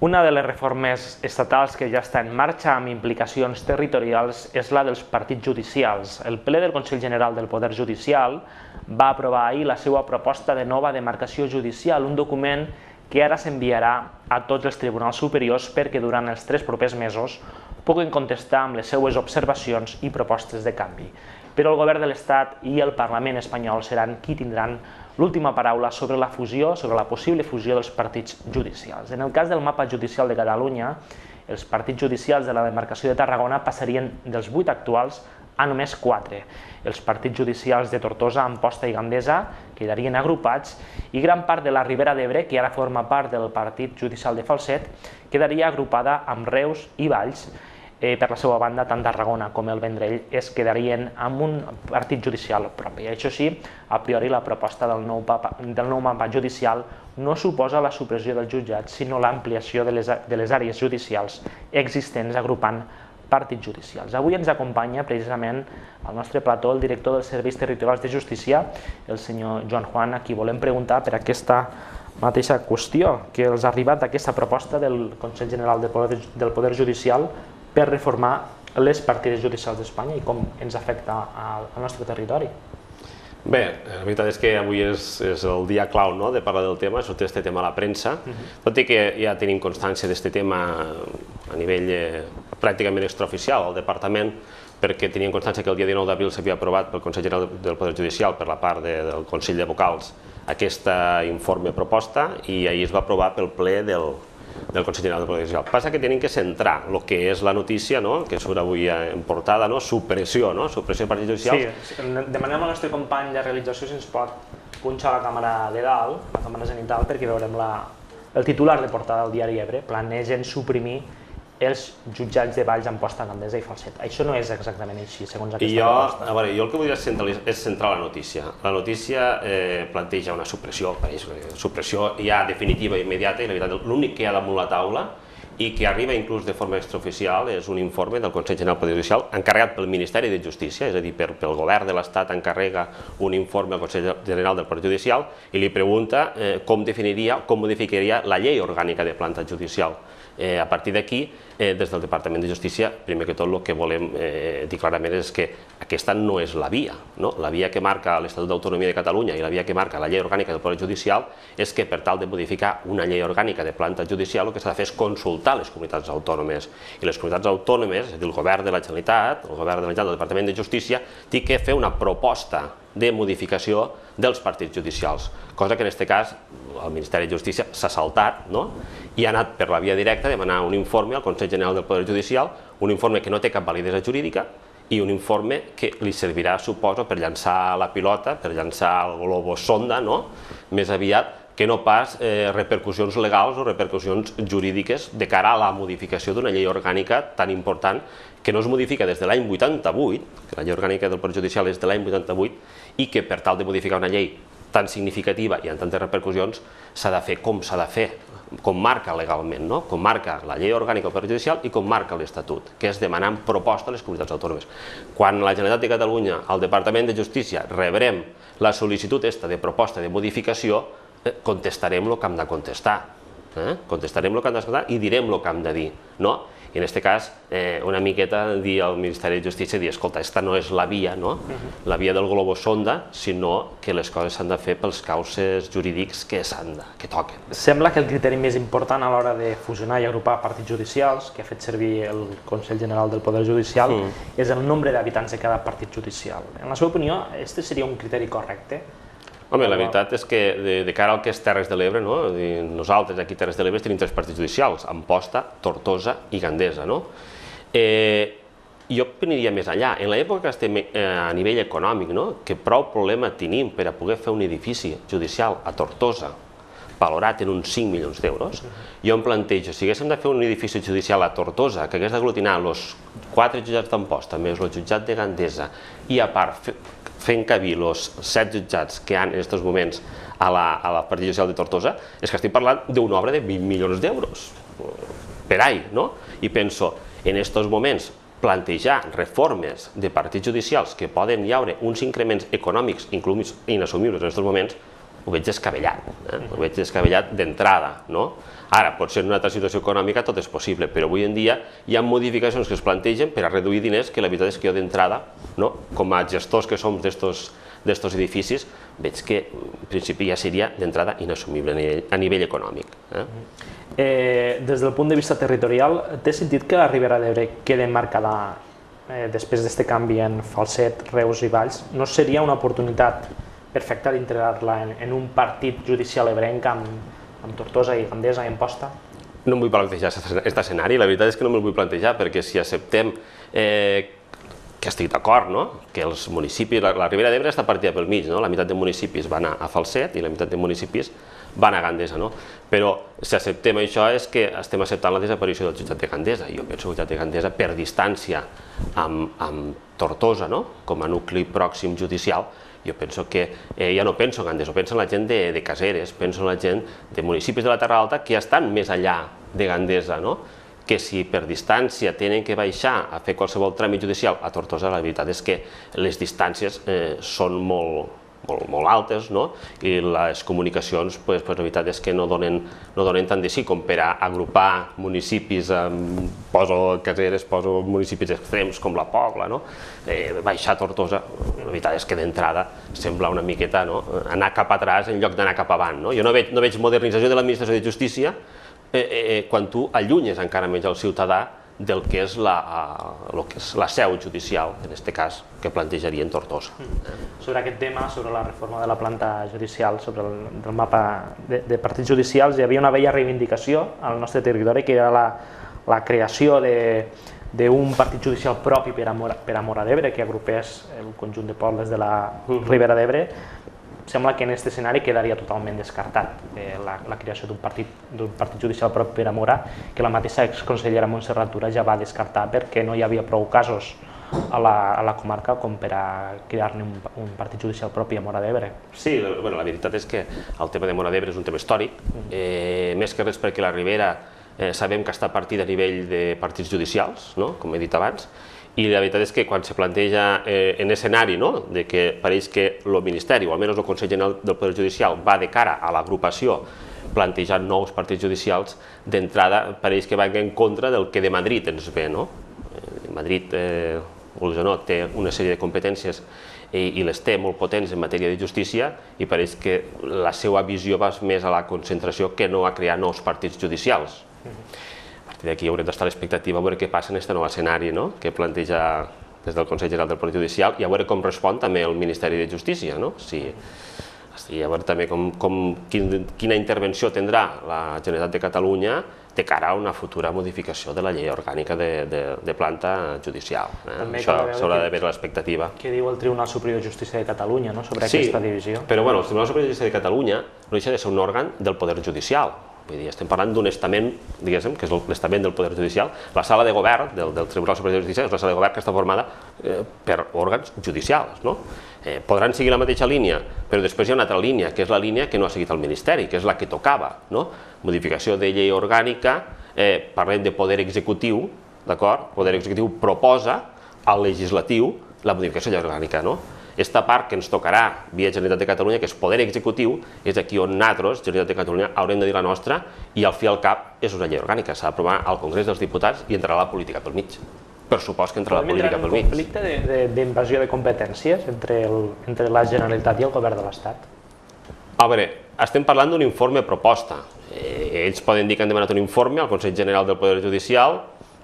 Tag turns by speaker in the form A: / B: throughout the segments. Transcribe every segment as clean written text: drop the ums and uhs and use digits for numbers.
A: Una de les reformes estatals que ja està en marxa amb implicacions territorials és la dels partits judicials. El ple del Consell General del Poder Judicial va aprovar ahir la seva proposta de nova demarcació judicial, un document que ara s'enviarà a tots els tribunals superiors perquè durant els 3 propers mesos puguin contestar amb les seues observacions i propostes de canvi. Però el govern de l'Estat i el Parlament espanyol seran qui tindran l'última paraula sobre la fusió, sobre la possible fusió dels partits judicials. En el cas del mapa judicial de Catalunya, els partits judicials de la demarcació de Tarragona passarien dels 8 actuals a només 4. Els partits judicials de Tortosa, Amposta i Gandesa quedarien agrupats i gran part de la Ribera d'Ebre, que ara forma part del partit judicial de Falset, quedaria agrupada amb Reus i Valls. Per la seva banda, tant Tarragona com el Vendrell es quedarien amb un partit judicial propi. Això sí, a priori la proposta del nou mapa judicial no suposa la supressió dels jutjats, sinó l'ampliació de les àrees judicials existents agrupant partits judicials. Avui ens acompanya precisament al nostre plató el director dels Serveis Territorials de Justícia, el senyor Joan Juan, a qui volem preguntar per aquesta mateixa qüestió, que els ha arribat aquesta proposta del Consell General del Poder Judicial per reformar les partides judicials d'Espanya i com ens afecta al nostre territori.
B: Bé, la veritat és que avui és el dia clau de parlar del tema, sortir aquest tema a la premsa, tot i que ja tenim constància d'aquest tema a nivell pràcticament extraoficial al departament, perquè teníem constància que el dia 19 d'abril s'havia aprovat pel Consell General del Poder Judicial per la part del Consell de Vocals aquesta informe proposta i ahir es va aprovar pel ple del Consell General del Poder Judicial. Passa que tenim que centrar el que és la notícia, que surt avui en portada, supressió de partits judicials.
A: Sí, demanem al nostre company de realització si ens pot punxar la càmera de dalt, la càmera zenital, perquè veurem el titular de portada del diari Ebre: planegen suprimir els jutjats de Valls, Amposta, Gandesa i Falset. Això no és exactament així, segons aquesta proposta.
B: Jo el que volia és centrar la notícia. La notícia planteja una supressió ja definitiva i immediata, i la veritat l'únic que hi ha damunt la taula i que arriba inclús de forma extraoficial és un informe del Consell General del Poder Judicial encarregat pel Ministeri de Justícia, és a dir, pel govern de l'Estat encarrega un informe al Consell General del Poder Judicial i li pregunta com modificaria la llei orgànica de planta judicial. A partir d'aquí, des del Departament de Justícia, primer que tot el que volem dir clarament és que aquesta no és la via. La via que marca l'Estatut d'Autonomia de Catalunya i la via que marca la llei orgànica del Poder Judicial és que per tal de modificar una llei orgànica de planta judicial el que s'ha de fer és consultar les comunitats autònomes. I les comunitats autònomes, és a dir, el govern de la Generalitat, del Departament de Justícia, té que fer una proposta de modificació dels partits judicials, cosa que en aquest cas el Ministeri de Justícia s'ha saltat i ha anat per la via directa a demanar un informe al Consell General del Poder Judicial, un informe que no té cap validesa jurídica i un informe que li servirà, suposo, per llançar la pilota, per llançar el globus sonda, més aviat que no pas repercussions legals o repercussions jurídiques de cara a la modificació d'una llei orgànica tan important que no es modifica des de l'any 88, que la llei orgànica del Poder Judicial és de l'any 88, i que per tal de modificar una llei tan significativa i amb tantes repercussions s'ha de fer com s'ha de fer, com marca legalment, com marca la llei orgànica del Poder Judicial i com marca l'Estatut, que és demanar proposta a les comunitats autònomes. Quan la Generalitat de Catalunya, al Departament de Justícia, rebrem la sol·licitud de proposta de modificació, contestarem el que hem de contestar. Contestarem el que hem de contestar i direm el que hem de dir. I en aquest cas, una miqueta dir al Ministeri de Justícia, dir, escolta, aquesta no és la via del globus sonda, sinó que les coses s'han de fer pels cauces jurídics que toquen.
A: Sembla que el criteri més important a l'hora de fusionar i agrupar partits judicials, que ha fet servir el Consell General del Poder Judicial, és el nombre d'habitants de cada partit judicial. En la seva opinió, aquest seria un criteri correcte?
B: Home, la veritat és que de cara al que és Terres de l'Ebre, nosaltres aquí a Terres de l'Ebre tenim 3 partits judicials, Amposta, Tortosa i Gandesa. Jo aniria més enllà. En l'època que estem a nivell econòmic, que prou problema tenim per a poder fer un edifici judicial a Tortosa valorat en uns 5 milions d'euros, jo em plantejo, si haguéssim de fer un edifici judicial a Tortosa que hagués d'aglutinar els 4 jutjats d'Amposta més el jutjat de Gandesa i a part fent cabir els 7 jutjats que hi ha en aquests moments a la partida judicial de Tortosa, és que estic parlant d'una obra de 20 milions d'euros per any, I penso, en aquests moments, plantejar reformes de partits judicials que poden hi haure uns increments econòmics inclús inassumibles en aquests moments, ho veig descabellat, ho veig descabellat d'entrada, no? Ara, potser en una altra situació econòmica tot és possible, però avui en dia hi ha modificacions que es plantegen per a reduir diners que la veritat és que jo d'entrada, com a gestors que som d'estos edificis, veig que en principi ja seria d'entrada inassumible a nivell econòmic.
A: Des del punt de vista territorial, té sentit que la Ribera d'Ebre quedi marcada després d'aquest canvi en Falset, Reus i Valls? No seria una oportunitat perfecta d'integrar-la en un partit judicial ebrenc amb Tortosa i Gandesa i Amposta?
B: No em vull plantejar aquest escenari, la veritat és que no me'l vull plantejar, perquè si acceptem que estic d'acord, que els municipis, la Ribera d'Ebre està partida pel mig, la meitat de municipis van a Falset i la meitat de municipis van a Gandesa, però si acceptem això és que estem acceptant la desaparició del jutjat de Gandesa. Jo penso que el jutjat de Gandesa, per distància amb Tortosa, com a nucli pròxim judicial, jo penso que ja no penso en Gandesa, penso en la gent de Caseres, penso en la gent de municipis de la Terra Alta que estan més enllà de Gandesa, que si per distància tenen que baixar a fer qualsevol tràmit judicial a Tortosa, la veritat és que les distàncies són molt altes i les comunicacions, la veritat és que no donen tant de sí com per a agrupar municipis, poso Caseres, poso municipis extrems com la Pobla, baixar a Tortosa, la veritat és que d'entrada sembla una miqueta anar cap atràs en lloc d'anar cap avant. Jo no veig modernització de l'administració de justícia quan tu allunyes encara més el ciutadà del que és la seu judicial, en aquest cas, que plantejaria en Tortosa.
A: Sobre aquest tema, sobre la reforma de la planta judicial, sobre el mapa de partits judicials, hi havia una vella reivindicació al nostre territori, que era la creació d'un partit judicial propi per a Móra d'Ebre, que agrupés el conjunt de pobles de la Ribera d'Ebre. Sembla que en aquest escenari quedaria totalment descartat la creació d'un partit judicial propi per a Móra, que la mateixa exconsellera Montserrat Tura ja va descartar perquè no hi havia prou casos a la comarca com per a crear-ne un partit judicial propi a Móra d'Ebre.
B: Sí, la veritat és que el tema de Móra d'Ebre és un tema històric, més que res perquè la Ribera sabem que està partida a nivell de partits judicials, com he dit abans, i la veritat és que quan se planteja en escenari de que pareix que el Ministeri, o almenys el Consell General del Poder Judicial, va de cara a l'agrupació plantejant nous partits judicials, d'entrada pareix que va en contra del que de Madrid ens ve. Madrid, vulguis o no, té una sèrie de competències i les té molt potents en matèria de justícia i pareix que la seva visió va més a la concentració que no a crear nous partits judicials. D'aquí haurem d'estar a l'expectativa a veure què passa en aquest nou escenari que planteja des del Consell General del Poder Judicial i a veure com respon també el Ministeri de Justícia, a veure també quina intervenció tindrà la Generalitat de Catalunya de cara a una futura modificació de la llei orgànica de planta judicial. Això s'haurà de veure l'expectativa.
A: Què diu el Tribunal Superior de Justícia de Catalunya sobre aquesta divisió?
B: Sí, però el Tribunal Superior de Justícia de Catalunya no deixa de ser un òrgan del Poder Judicial. Estem parlant d'un estament, diguéssim, que és l'estament del Poder Judicial. La sala de govern del Tribunal Superior de Justícia és una sala de govern que està formada per òrgans judicials. Podran seguir la mateixa línia, però després hi ha una altra línia, que és la línia que no ha seguit el Ministeri, que és la que tocava. Modificació de llei orgànica, parlem de poder executiu, d'acord? Poder executiu proposa al legislatiu la modificació de llei orgànica. Aquesta part que ens tocarà via Generalitat de Catalunya, que és poder executiu, és aquí on nosaltres, Generalitat de Catalunya, haurem de dir la nostra i al fi al cap és una llei orgànica, s'ha d'aprovar al Congrés dels Diputats i entrarà la política pel mig. Per supost que entrarà la política pel mig.
A: Podem entrar en un conflicte d'invasió de competències entre la Generalitat i el Govern de l'Estat?
B: A veure, estem parlant d'un informe proposta. Ells poden dir que han demanat un informe al Consell General del Poder Judicial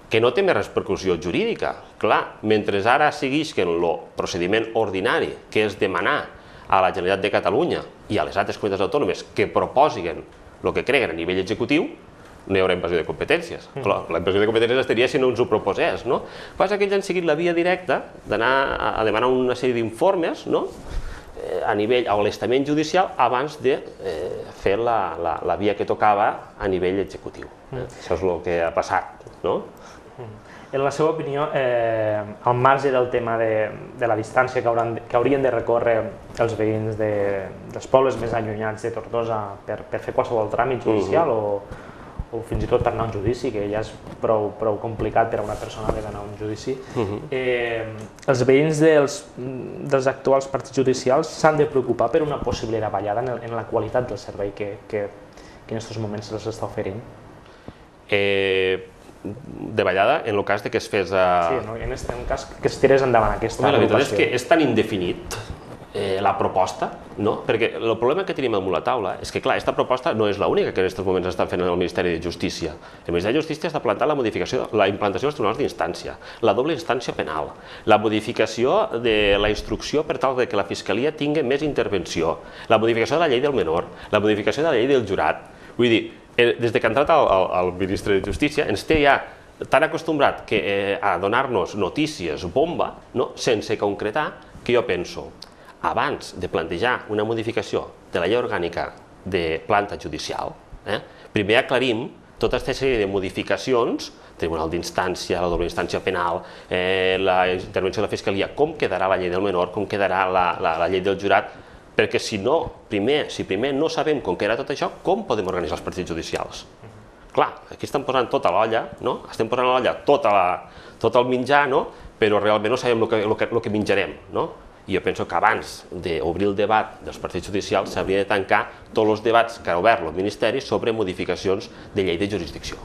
B: que no té més repercussió jurídica. Clar, mentre ara seguisquen el procediment ordinari, que és demanar a la Generalitat de Catalunya i a les altres comunitats autònomes que proposin el que creguen a nivell executiu, no hi haurà invasió de competències. La invasió de competències estaria si no ens ho proposés. El que passa és que ells han seguit la via directa d'anar a demanar una sèrie d'informes a nivell, a l'estament judicial, abans de fer la via que tocava a nivell executiu. Això és el que ha passat.
A: En la seva opinió, al marge del tema de la distància que haurien de recórrer els veïns dels pobles més allunyats de Tortosa per fer qualsevol tràmit judicial o fins i tot per anar a un judici, que ja és prou complicat per a una persona haver d'anar a un judici. Els veïns dels actuals partits judicials s'han de preocupar per una possible davallada en la qualitat del servei que en aquests moments se'ls està oferint?
B: Davallada en el cas que es fes...
A: Sí, en el cas que es tirés endavant aquesta
B: agrupació. La veritat és que és tan indefinit la proposta, perquè el problema que tenim damunt la taula és que, clar, aquesta proposta no és l'única que en aquests moments estan fent el Ministeri de Justícia. El Ministeri de Justícia està plantant la implantació dels tribunals d'instància, la doble instància penal, la modificació de la instrucció per tal que la Fiscalia tingui més intervenció, la modificació de la llei del menor, la modificació de la llei del jurat. Vull dir, des que ha entrat el Ministre de Justícia ens té ja tan acostumbrat a donar-nos notícies bomba, sense concretar, que jo penso, abans de plantejar una modificació de la llei orgànica de planta judicial, primer aclarim tota aquesta sèrie de modificacions, tribunal d'instància, la doble instància penal, la intervenció de la Fiscalia, com quedarà la llei del menor, com quedarà la llei del jurat, perquè si primer no sabem com quedarà tot això, com podem organitzar els partits judicials? Clar, aquí estem posant tota l'olla, estem posant a l'olla tot el menjar, però realment no sabem el que menjarem. I jo penso que abans d'obrir el debat dels partits judicials s'hauria de tancar tots els debats que ha obert el Ministeri sobre modificacions de llei de jurisdicció.